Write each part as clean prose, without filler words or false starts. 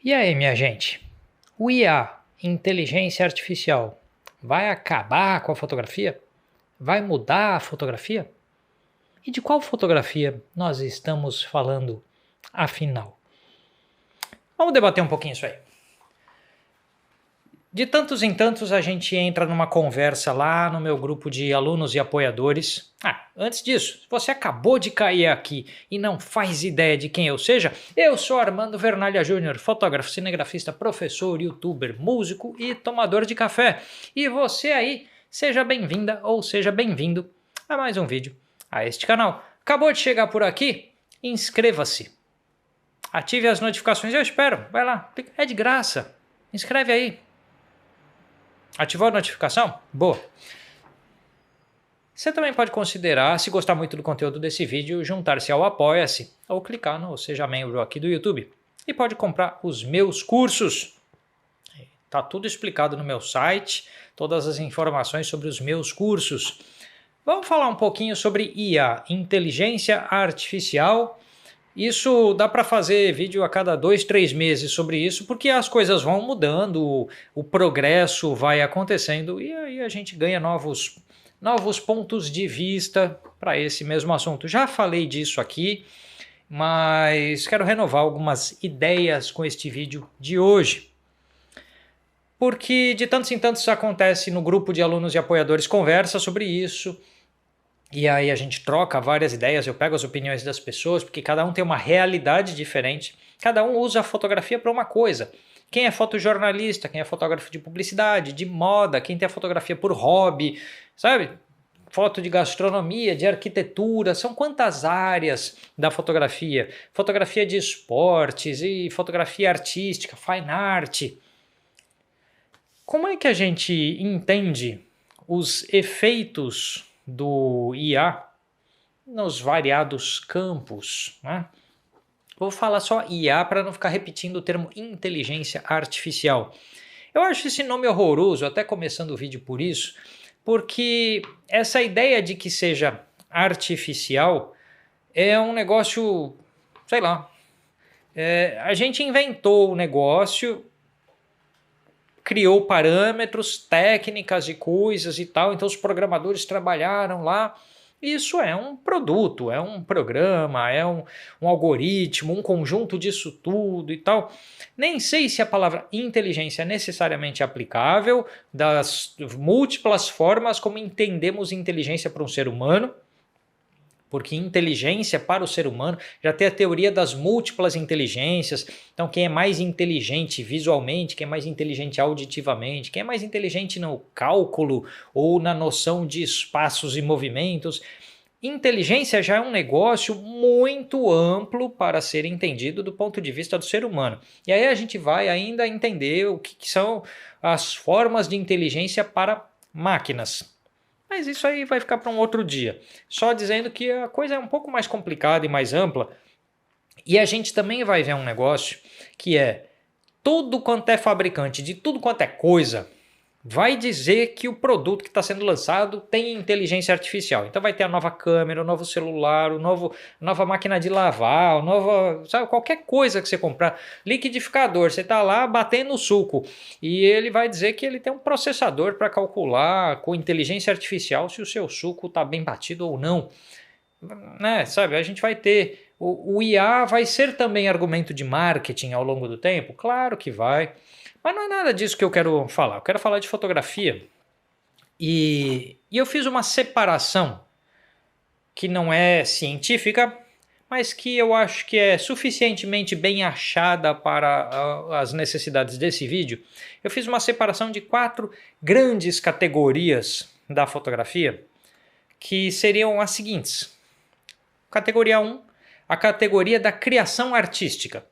E aí, minha gente? O IA, inteligência artificial, vai acabar com a fotografia? Vai mudar a fotografia? E de qual fotografia nós estamos falando, afinal? Vamos debater um pouquinho isso aí. De tantos em tantos a gente entra numa conversa lá no meu grupo de alunos e apoiadores. Antes disso, se você acabou de cair aqui e não faz ideia de quem eu seja, eu sou Armando Vernalha Júnior, fotógrafo, cinegrafista, professor, youtuber, músico e tomador de café. E você aí, seja bem-vinda ou seja bem-vindo a mais um vídeo a este canal. Acabou de chegar por aqui? Inscreva-se. Ative as notificações, eu espero. Vai lá, é de graça. Inscreve aí. Ativou a notificação? Boa! Você também pode considerar, se gostar muito do conteúdo desse vídeo, juntar-se ao Apoia-se ou clicar no Seja Membro aqui do YouTube. E pode comprar os meus cursos. Tá tudo explicado no meu site, todas as informações sobre os meus cursos. Vamos falar um pouquinho sobre IA, Inteligência Artificial. Isso dá para fazer vídeo a cada 2, 3 meses sobre isso, porque as coisas vão mudando, o progresso vai acontecendo e aí a gente ganha novos pontos de vista para esse mesmo assunto. Já falei disso aqui, mas quero renovar algumas ideias com este vídeo de hoje. Porque de tantos em tantos acontece no grupo de alunos e apoiadores, conversa sobre isso. E aí a gente troca várias ideias, eu pego as opiniões das pessoas, porque cada um tem uma realidade diferente. Cada um usa a fotografia para uma coisa. Quem é fotojornalista, quem é fotógrafo de publicidade, de moda, quem tem a fotografia por hobby, sabe? Foto de gastronomia, de arquitetura, são quantas áreas da fotografia? Fotografia de esportes e fotografia artística, fine art. Como é que a gente entende os efeitos do IA nos variados campos, né? Vou falar só IA para não ficar repetindo o termo inteligência artificial. Eu acho esse nome horroroso, até começando o vídeo por isso, porque essa ideia de que seja artificial é um negócio, sei lá, a gente inventou o negócio, criou parâmetros, técnicas e coisas e tal, então os programadores trabalharam lá. Isso é um produto, é um programa, é um algoritmo, um conjunto disso tudo e tal. Nem sei se a palavra inteligência é necessariamente aplicável das múltiplas formas como entendemos inteligência para um ser humano, porque inteligência para o ser humano já tem a teoria das múltiplas inteligências. Então quem é mais inteligente visualmente, quem é mais inteligente auditivamente, quem é mais inteligente no cálculo ou na noção de espaços e movimentos. Inteligência já é um negócio muito amplo para ser entendido do ponto de vista do ser humano. E aí a gente vai ainda entender o que são as formas de inteligência para máquinas. Mas isso aí vai ficar para um outro dia. Só dizendo que a coisa é um pouco mais complicada e mais ampla. E a gente também vai ver um negócio que é tudo quanto é fabricante de tudo quanto é coisa vai dizer que o produto que está sendo lançado tem inteligência artificial. Então vai ter a nova câmera, o novo celular, a nova máquina de lavar, sabe, qualquer coisa que você comprar. Liquidificador, você está lá batendo o suco e ele vai dizer que ele tem um processador para calcular com inteligência artificial se o seu suco está bem batido ou não. Né, sabe, a gente vai ter... O IA vai ser também argumento de marketing ao longo do tempo? Claro que vai. Mas não é nada disso que eu quero falar. Eu quero falar de fotografia. E eu fiz uma separação que não é científica, mas que eu acho que é suficientemente bem achada para as necessidades desse vídeo. Eu fiz uma separação de 4 grandes categorias da fotografia, que seriam as seguintes. Categoria 1, a categoria da criação artística.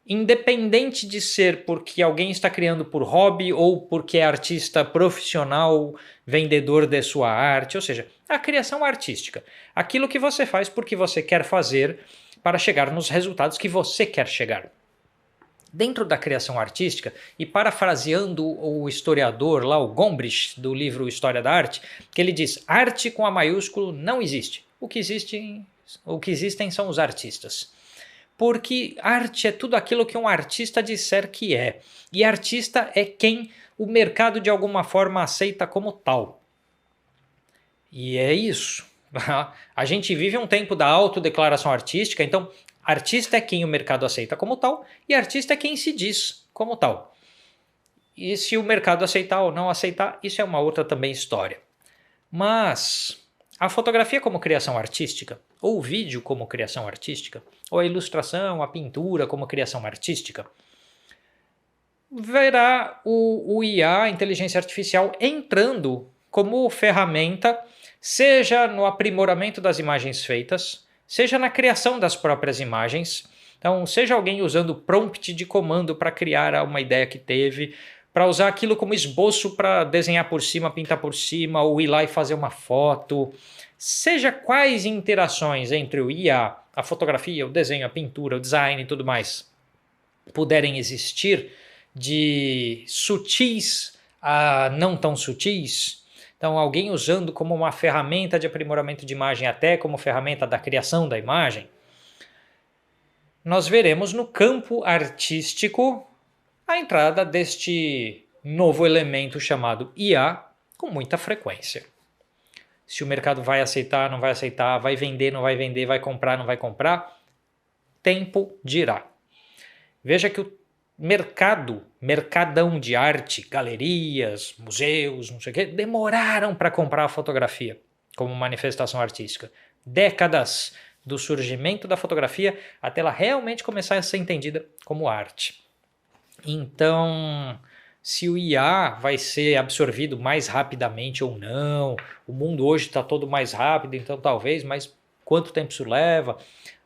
Independente de ser porque alguém está criando por hobby ou porque é artista profissional, vendedor de sua arte, ou seja, a criação artística. Aquilo que você faz porque você quer fazer para chegar nos resultados que você quer chegar. Dentro da criação artística, e parafraseando o historiador lá, o Gombrich, do livro História da Arte, que ele diz, arte com A maiúsculo não existe. O que existem são os artistas. Porque arte é tudo aquilo que um artista disser que é. E artista é quem o mercado de alguma forma aceita como tal. E é isso. A gente vive um tempo da autodeclaração artística, então artista é quem o mercado aceita como tal e artista é quem se diz como tal. E se o mercado aceitar ou não aceitar, isso é uma outra também história. Mas a fotografia como criação artística, ou o vídeo como criação artística, ou a ilustração, a pintura como criação artística, verá o IA, a inteligência artificial, entrando como ferramenta, seja no aprimoramento das imagens feitas, seja na criação das próprias imagens. Então, seja alguém usando prompt de comando para criar uma ideia que teve, para usar aquilo como esboço para desenhar por cima, pintar por cima, ou ir lá e fazer uma foto. Seja quais interações entre o IA, a fotografia, o desenho, a pintura, o design e tudo mais puderem existir, de sutis a não tão sutis. Então, alguém usando como uma ferramenta de aprimoramento de imagem, até como ferramenta da criação da imagem, nós veremos no campo artístico a entrada deste novo elemento chamado IA com muita frequência. Se o mercado vai aceitar, não vai aceitar, vai vender, não vai vender, vai comprar, não vai comprar, tempo dirá. Veja que o mercadão de arte, galerias, museus, não sei o quê, demoraram para comprar a fotografia como manifestação artística. Décadas do surgimento da fotografia até ela realmente começar a ser entendida como arte. Então, se o IA vai ser absorvido mais rapidamente ou não, o mundo hoje está todo mais rápido, então talvez, mas quanto tempo isso leva?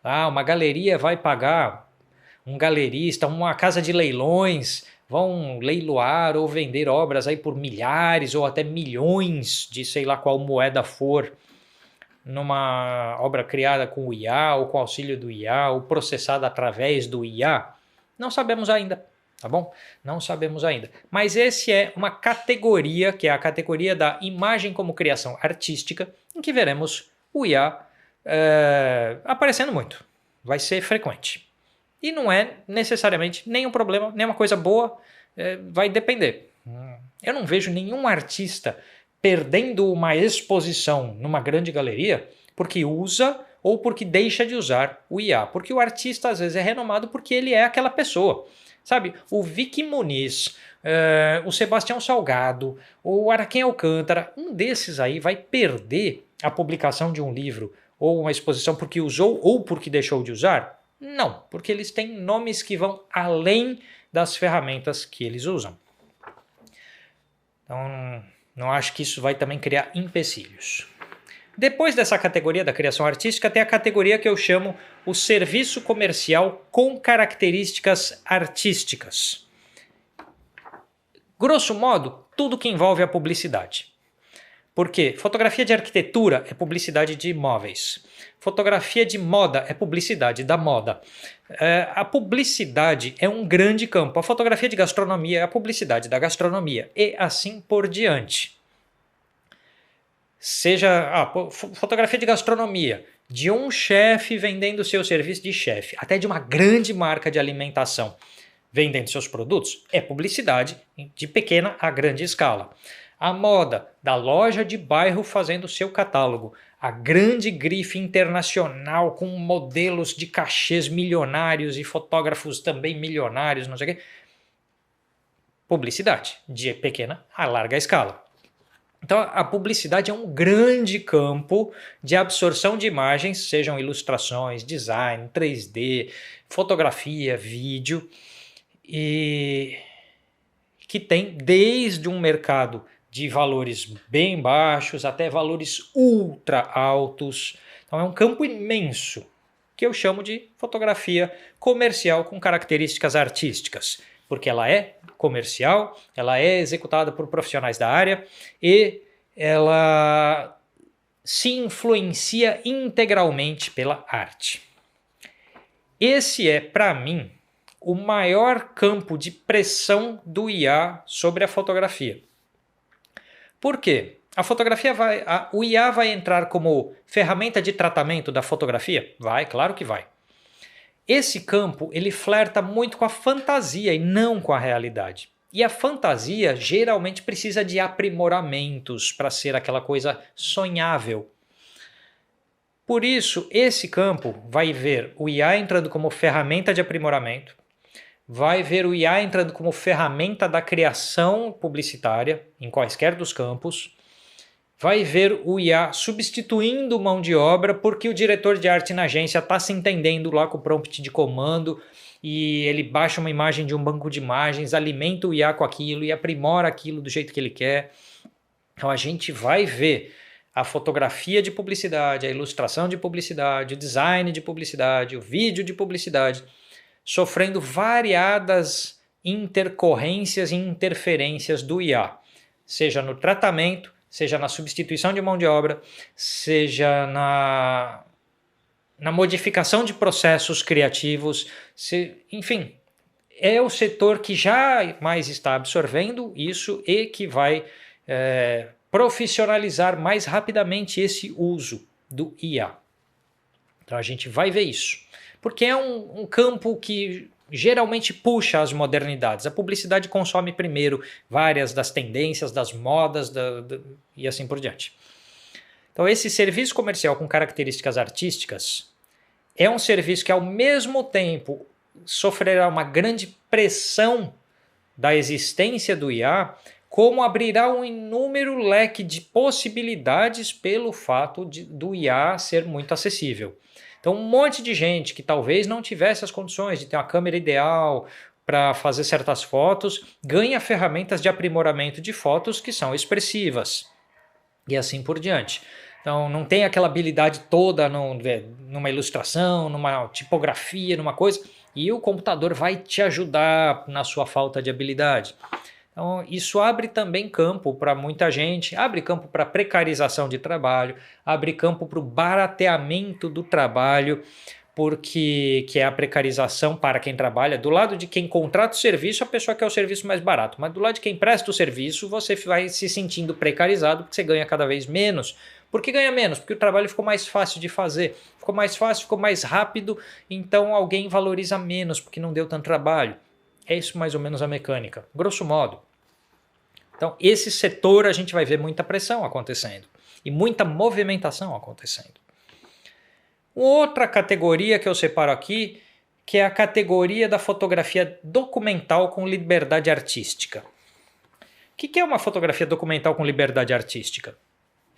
Uma galeria vai pagar, um galerista, uma casa de leilões vão leiloar ou vender obras aí por milhares ou até milhões de sei lá qual moeda for, numa obra criada com o IA ou com auxílio do IA ou processada através do IA? Não sabemos ainda. Tá bom? Não sabemos ainda. Mas esse é uma categoria, que é a categoria da imagem como criação artística, em que veremos o IA aparecendo muito. Vai ser frequente. E não é necessariamente nenhum problema, nem uma coisa boa, vai depender. Eu não vejo nenhum artista perdendo uma exposição numa grande galeria porque usa ou porque deixa de usar o IA. Porque o artista às vezes é renomado porque ele é aquela pessoa. Sabe, o Vicky Muniz, o Sebastião Salgado, o Araquém Alcântara, um desses aí vai perder a publicação de um livro ou uma exposição porque usou ou porque deixou de usar? Não, porque eles têm nomes que vão além das ferramentas que eles usam. Então, não acho que isso vai também criar empecilhos. Depois dessa categoria da criação artística, tem a categoria que eu chamo o serviço comercial com características artísticas. Grosso modo, tudo que envolve a publicidade. Porque fotografia de arquitetura é publicidade de imóveis. Fotografia de moda é publicidade da moda. A publicidade é um grande campo. A fotografia de gastronomia é a publicidade da gastronomia. E assim por diante. Seja fotografia de gastronomia, de um chefe vendendo seu serviço de chefe, até de uma grande marca de alimentação vendendo seus produtos, é publicidade de pequena a grande escala. A moda, da loja de bairro fazendo seu catálogo, a grande grife internacional com modelos de cachês milionários e fotógrafos também milionários, não sei o quê. Publicidade, de pequena a larga escala. Então, a publicidade é um grande campo de absorção de imagens, sejam ilustrações, design, 3D, fotografia, vídeo, e que tem desde um mercado de valores bem baixos até valores ultra altos. Então, é um campo imenso que eu chamo de fotografia comercial com características artísticas, porque ela é comercial, ela é executada por profissionais da área e ela se influencia integralmente pela arte. Esse é, para mim, o maior campo de pressão do IA sobre a fotografia. Por quê? O IA vai entrar como ferramenta de tratamento da fotografia? Vai, claro que vai. esse campo ele flerta muito com a fantasia e não com a realidade. E a fantasia geralmente precisa de aprimoramentos para ser aquela coisa sonhável. Por isso, esse campo vai ver o IA entrando como ferramenta de aprimoramento, vai ver o IA entrando como ferramenta da criação publicitária em quaisquer dos campos, vai ver o IA substituindo mão de obra porque o diretor de arte na agência está se entendendo lá com o prompt de comando e ele baixa uma imagem de um banco de imagens, alimenta o IA com aquilo e aprimora aquilo do jeito que ele quer. Então a gente vai ver a fotografia de publicidade, a ilustração de publicidade, o design de publicidade, o vídeo de publicidade, sofrendo variadas intercorrências e interferências do IA, seja no tratamento, seja na substituição de mão de obra, seja na modificação de processos criativos, enfim, é o setor que já mais está absorvendo isso e que vai profissionalizar mais rapidamente esse uso do IA. Então a gente vai ver isso, porque é um campo que geralmente puxa as modernidades. A publicidade consome primeiro várias das tendências, das modas e assim por diante. Então esse serviço comercial com características artísticas é um serviço que ao mesmo tempo sofrerá uma grande pressão da existência do IA, como abrirá um inúmero leque de possibilidades pelo fato do IA ser muito acessível. Então um monte de gente que talvez não tivesse as condições de ter uma câmera ideal para fazer certas fotos, ganha ferramentas de aprimoramento de fotos que são expressivas e assim por diante. Então não tem aquela habilidade toda numa ilustração, numa tipografia, numa coisa, e o computador vai te ajudar na sua falta de habilidade. Então, isso abre também campo para muita gente, abre campo para precarização de trabalho, abre campo para o barateamento do trabalho, porque que é a precarização para quem trabalha. Do lado de quem contrata o serviço, a pessoa quer o serviço mais barato, mas do lado de quem presta o serviço, você vai se sentindo precarizado, porque você ganha cada vez menos. Por que ganha menos? Porque o trabalho ficou mais fácil de fazer, ficou mais fácil, ficou mais rápido, então alguém valoriza menos porque não deu tanto trabalho. É isso mais ou menos a mecânica, grosso modo. Então, esse setor a gente vai ver muita pressão acontecendo e muita movimentação acontecendo. Outra categoria que eu separo aqui, que é a categoria da fotografia documental com liberdade artística. O que é uma fotografia documental com liberdade artística?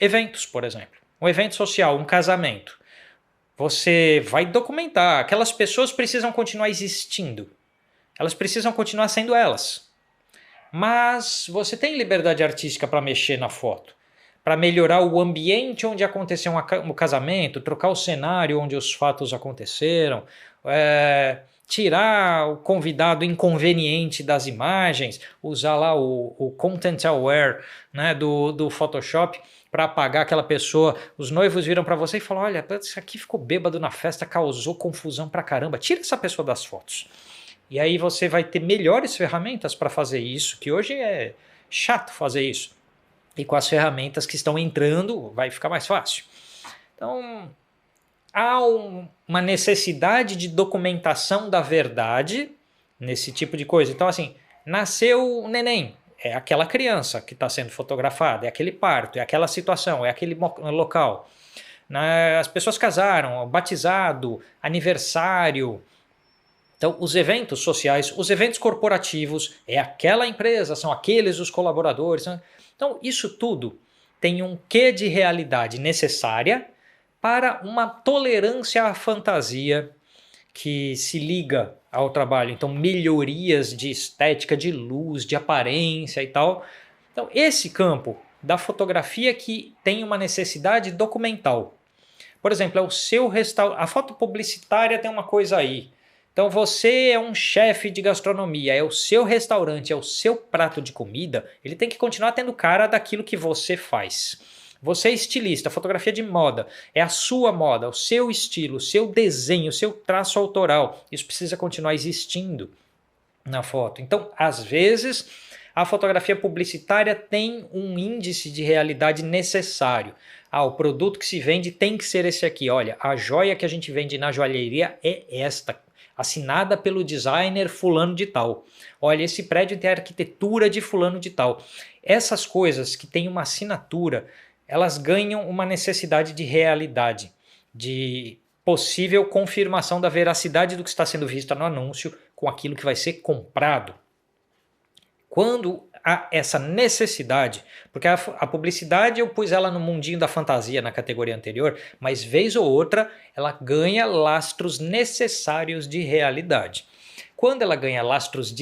Eventos, por exemplo. Um evento social, um casamento. Você vai documentar. Aquelas pessoas precisam continuar existindo. Elas precisam continuar sendo elas. Mas você tem liberdade artística para mexer na foto, para melhorar o ambiente onde aconteceu um casamento, trocar o cenário onde os fatos aconteceram, tirar o convidado inconveniente das imagens, usar lá o Content Aware, né, do Photoshop para apagar aquela pessoa. Os noivos viram para você e falam, olha, isso aqui ficou bêbado na festa, causou confusão pra caramba, tira essa pessoa das fotos. E aí você vai ter melhores ferramentas para fazer isso, que hoje é chato fazer isso. E com as ferramentas que estão entrando, vai ficar mais fácil. Então, há uma necessidade de documentação da verdade nesse tipo de coisa. Então, assim, nasceu o neném, é aquela criança que está sendo fotografada, é aquele parto, é aquela situação, é aquele local. As pessoas casaram, batizado, aniversário. Então, os eventos sociais, os eventos corporativos, é aquela empresa, são aqueles os colaboradores. Né? Então, isso tudo tem um quê de realidade necessária para uma tolerância à fantasia que se liga ao trabalho. Então, melhorias de estética, de luz, de aparência e tal. Então, esse campo da fotografia que tem uma necessidade documental. Por exemplo, é o seu restaurante. A foto publicitária tem uma coisa aí. Então você é um chefe de gastronomia, é o seu restaurante, é o seu prato de comida, ele tem que continuar tendo cara daquilo que você faz. Você é estilista, fotografia de moda, é a sua moda, o seu estilo, o seu desenho, o seu traço autoral. Isso precisa continuar existindo na foto. Então, às vezes, a fotografia publicitária tem um índice de realidade necessário. O produto que se vende tem que ser esse aqui. Olha, a joia que a gente vende na joalheria é esta. assinada pelo designer fulano de tal. Olha, esse prédio tem a arquitetura de fulano de tal. Essas coisas que têm uma assinatura, elas ganham uma necessidade de realidade, de possível confirmação da veracidade do que está sendo visto no anúncio com aquilo que vai ser comprado. Quando há essa necessidade, porque a publicidade eu pus ela no mundinho da fantasia na categoria anterior, mas vez ou outra ela ganha lastros necessários de realidade. Quando ela ganha lastros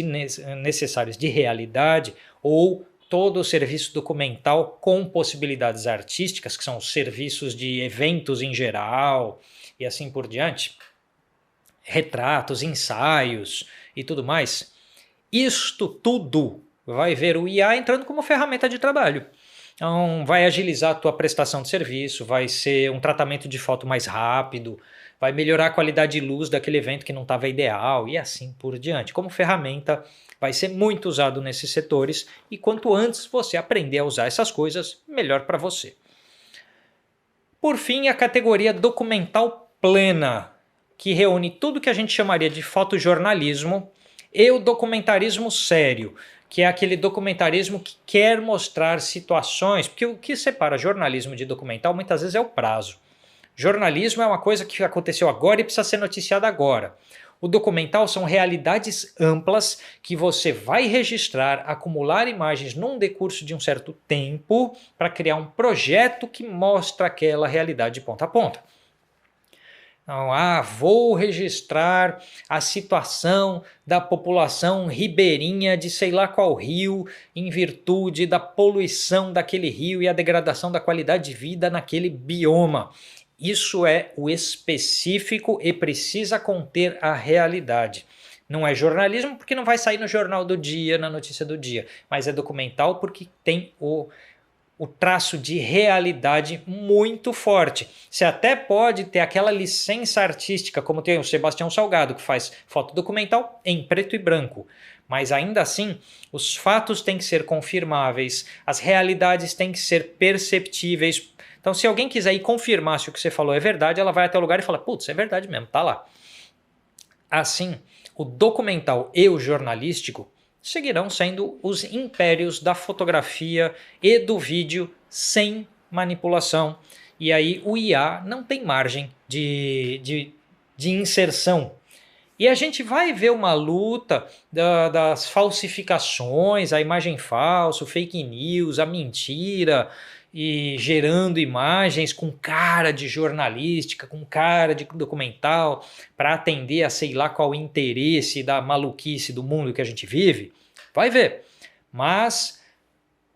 necessários de realidade ou todo o serviço documental com possibilidades artísticas, que são os serviços de eventos em geral e assim por diante, retratos, ensaios e tudo mais, isto tudo vai ver o IA entrando como ferramenta de trabalho. Então vai agilizar a tua prestação de serviço, vai ser um tratamento de foto mais rápido, vai melhorar a qualidade de luz daquele evento que não estava ideal e assim por diante. Como ferramenta vai ser muito usado nesses setores e quanto antes você aprender a usar essas coisas, melhor para você. Por fim, a categoria documental plena, que reúne tudo que a gente chamaria de fotojornalismo e o documentarismo sério, que é aquele documentarismo que quer mostrar situações, porque o que separa jornalismo de documental muitas vezes é o prazo. Jornalismo é uma coisa que aconteceu agora e precisa ser noticiada agora. O documental são realidades amplas que você vai registrar, acumular imagens num decurso de um certo tempo para criar um projeto que mostra aquela realidade de ponta a ponta. Então, vou registrar a situação da população ribeirinha de sei lá qual rio em virtude da poluição daquele rio e a degradação da qualidade de vida naquele bioma. Isso é o específico e precisa conter a realidade. Não é jornalismo porque não vai sair no jornal do dia, na notícia do dia, mas é documental porque tem o traço de realidade muito forte. Você até pode ter aquela licença artística, como tem o Sebastião Salgado, que faz foto documental em preto e branco. Mas ainda assim, os fatos têm que ser confirmáveis, as realidades têm que ser perceptíveis. Então, se alguém quiser ir confirmar se o que você falou é verdade, ela vai até o lugar e fala, putz, é verdade mesmo, tá lá. Assim, o documental e o jornalístico seguirão sendo os impérios da fotografia e do vídeo sem manipulação. E aí o IA não tem margem de inserção. E a gente vai ver uma luta das falsificações, a imagem falsa, o fake news, a mentira, e gerando imagens com cara de jornalística, com cara de documental, para atender a sei lá qual interesse da maluquice do mundo que a gente vive, vai ver. Mas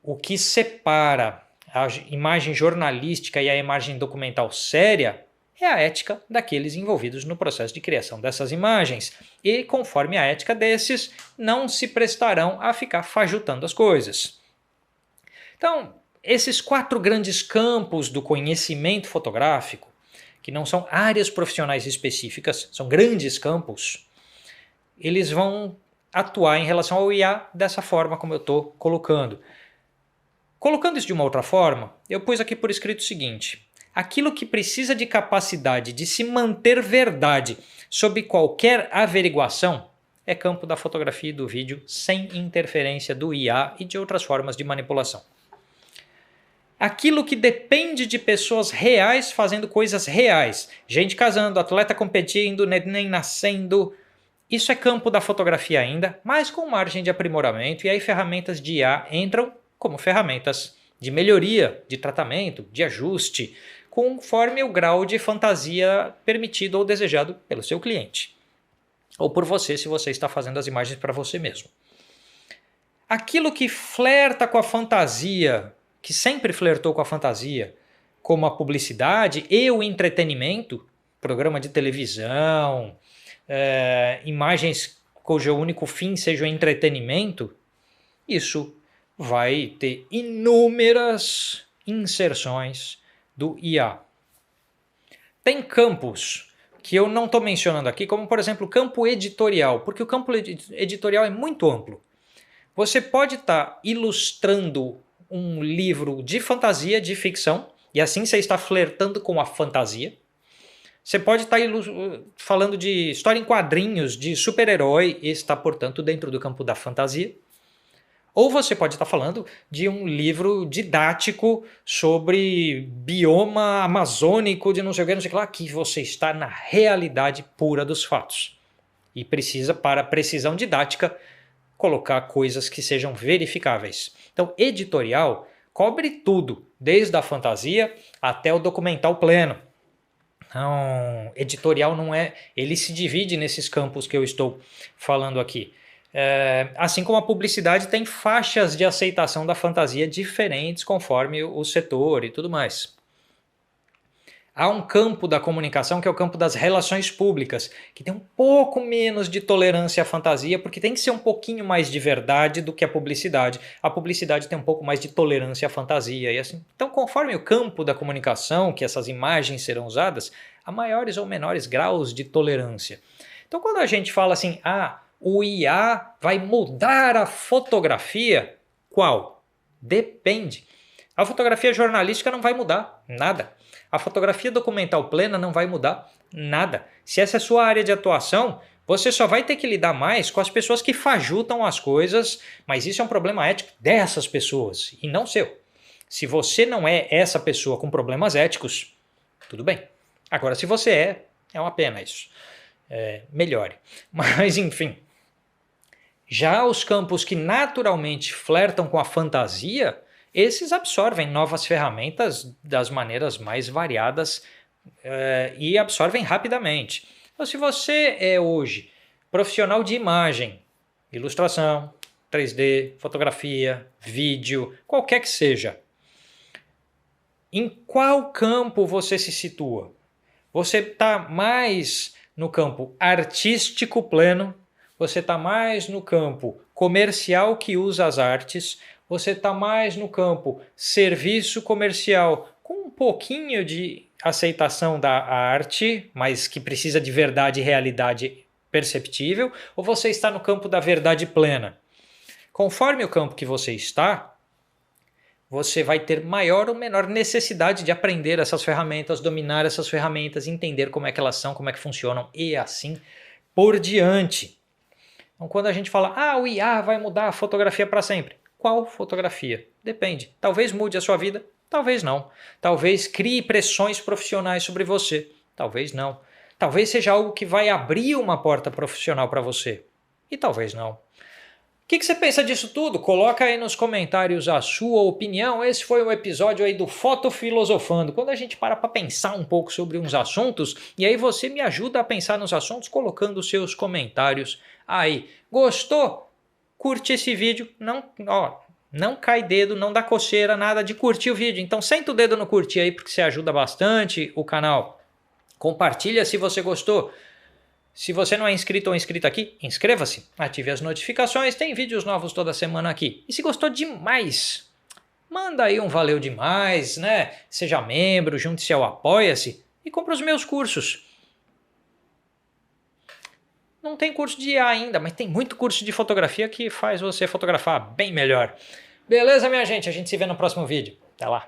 o que separa a imagem jornalística e a imagem documental séria é a ética daqueles envolvidos no processo de criação dessas imagens. E conforme a ética desses, não se prestarão a ficar fajutando as coisas. Então, esses 4 grandes campos do conhecimento fotográfico, que não são áreas profissionais específicas, são grandes campos, eles vão atuar em relação ao IA dessa forma como eu estou colocando. Colocando isso de uma outra forma, eu pus aqui por escrito o seguinte: aquilo que precisa de capacidade de se manter verdade sob qualquer averiguação é campo da fotografia e do vídeo sem interferência do IA e de outras formas de manipulação. Aquilo que depende de pessoas reais fazendo coisas reais, gente casando, atleta competindo, neném nascendo, isso é campo da fotografia ainda, mas com margem de aprimoramento, e aí ferramentas de IA entram como ferramentas de melhoria, de tratamento, de ajuste, conforme o grau de fantasia permitido ou desejado pelo seu cliente. Ou por você, se você está fazendo as imagens para você mesmo. Aquilo que flerta com a fantasia, que sempre flertou com a fantasia, como a publicidade e o entretenimento, programa de televisão, imagens cujo único fim seja o entretenimento, isso vai ter inúmeras inserções do IA. Tem campos que eu não estou mencionando aqui, como por exemplo o campo editorial, porque o campo editorial é muito amplo. Você pode estar ilustrando um livro de fantasia, de ficção, e assim você está flertando com a fantasia. Você pode estar falando de história em quadrinhos, de super-herói, e está, portanto, dentro do campo da fantasia. Ou você pode estar falando de um livro didático sobre bioma amazônico de não sei o que lá, que você está na realidade pura dos fatos. E precisa, para precisão didática, colocar coisas que sejam verificáveis. Então, editorial cobre tudo, desde a fantasia até o documental pleno. Então, editorial não é... Ele se divide nesses campos que eu estou falando aqui. Assim como a publicidade tem faixas de aceitação da fantasia diferentes conforme o setor e tudo mais. Há um campo da comunicação que é o campo das relações públicas, que tem um pouco menos de tolerância à fantasia, porque tem que ser um pouquinho mais de verdade do que a publicidade. A publicidade tem um pouco mais de tolerância à fantasia e assim. Então, conforme o campo da comunicação, que essas imagens serão usadas, há maiores ou menores graus de tolerância. Então, quando a gente fala assim, o IA vai mudar a fotografia, qual? Depende. A fotografia jornalística não vai mudar nada. A fotografia documental plena não vai mudar nada. Se essa é a sua área de atuação, você só vai ter que lidar mais com as pessoas que fajutam as coisas, mas isso é um problema ético dessas pessoas e não seu. Se você não é essa pessoa com problemas éticos, tudo bem. Agora, se você é uma pena isso. Melhore. Mas, enfim. Já os campos que naturalmente flertam com a fantasia, esses absorvem novas ferramentas das maneiras mais variadas e absorvem rapidamente. Então, se você é hoje profissional de imagem, ilustração, 3D, fotografia, vídeo, qualquer que seja, em qual campo você se situa? Você está mais no campo artístico pleno, você está mais no campo comercial que usa as artes, você está mais no campo serviço comercial com um pouquinho de aceitação da arte, mas que precisa de verdade e realidade perceptível, ou você está no campo da verdade plena? Conforme o campo que você está, você vai ter maior ou menor necessidade de aprender essas ferramentas, dominar essas ferramentas, entender como é que elas são, como é que funcionam e assim por diante. Então, quando a gente fala, o IA vai mudar a fotografia para sempre. Qual fotografia? Depende. Talvez mude a sua vida, talvez não. Talvez crie pressões profissionais sobre você, talvez não. Talvez seja algo que vai abrir uma porta profissional para você, e talvez não. O que você pensa disso tudo? Coloca aí nos comentários a sua opinião. Esse foi um episódio aí do Fotofilosofando, quando a gente para pensar um pouco sobre uns assuntos, e aí você me ajuda a pensar nos assuntos colocando os seus comentários aí. Gostou? Curte esse vídeo, não cai dedo, não dá coceira, nada de curtir o vídeo. Então senta o dedo no curtir aí porque você ajuda bastante o canal. Compartilha se você gostou. Se você não é inscrito ou inscrita aqui, inscreva-se, ative as notificações, tem vídeos novos toda semana aqui. E se gostou demais, manda aí um valeu demais, né? Seja membro, junte-se ao Apoia-se e compre os meus cursos. Não tem curso de IA ainda, mas tem muito curso de fotografia que faz você fotografar bem melhor. Beleza, minha gente? A gente se vê no próximo vídeo. Até lá!